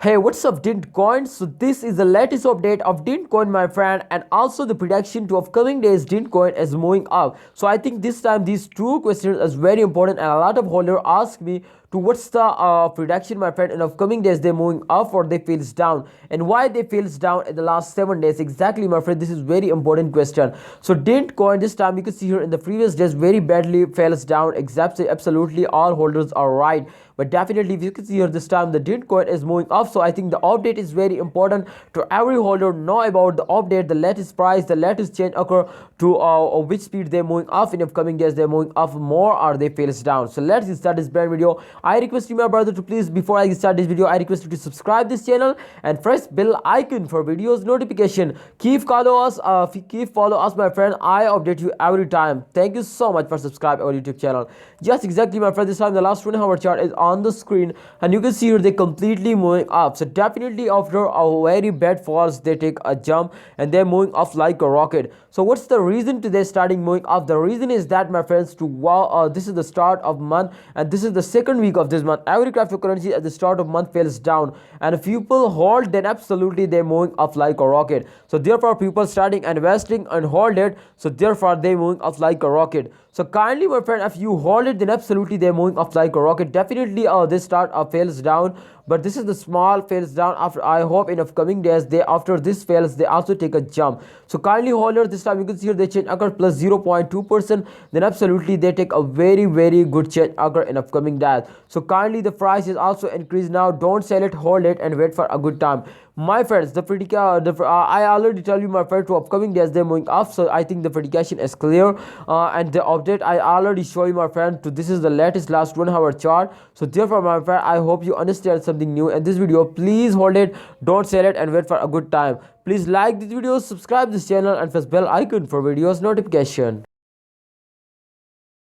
Hey, what's up, Dent Coin? So this is the latest update of Dent Coin, my friend, and also the prediction to upcoming days. Dent Coin is moving up. So I think this time these two questions is very important, and a lot of holders ask me to what's the prediction, my friend, in upcoming days they're moving up or they feels down, and why they feels down in the last 7 days exactly, my friend. This is very important question. So Dent Coin this time you can see here in the previous days very badly fails down. Exactly, absolutely all holders are right, but definitely if you can see here this time the Dent Coin is moving up. So I think the update is very important to every holder know about the update, the latest price, the latest change occur to which speed they're moving up in upcoming days. They're moving up more or they fails down. So let's start this brand video. I request you, my brother, to please, before I start this video, I request you to subscribe this channel and press bell icon for videos notification. Keep follow us, my friend. I update you every time. Thank you so much for subscribe our YouTube channel. Yes, exactly, my friend. This time the last 1 hour chart is on the screen, and you can see here they completely moving up. So definitely after a very bad falls, they take a jump and they're moving up like a rocket. So what's the reason to they starting moving up? The reason is that, my friends, to wow, this is the start of month and this is the second week of this month. Every cryptocurrency at the start of month fails down, and if people hold, then absolutely they're moving up like a rocket. So therefore people starting investing and hold it, so therefore they moving up like a rocket. So kindly, my friend, if you hold it, then absolutely they're moving up like a rocket. Definitely this start fails down, but this is the small fails down. After, I hope in upcoming days they, after this fails, they also take a jump. So kindly holders, this time you can see here they change occur plus 0.2%, then absolutely they take a very good change occur in upcoming days. So kindly the price is also increased now. Don't sell it, hold it and wait for a good time, my friends. I already tell you, my friend, to upcoming days they're moving up. So I think the prediction is clear, and the update I already show you, my friend, to this is the latest last 1 hour chart. So therefore, my friend, I hope you understand something new in this video. Please hold it, don't sell it and wait for a good time. Please like this video, subscribe this channel and press bell icon for videos notification.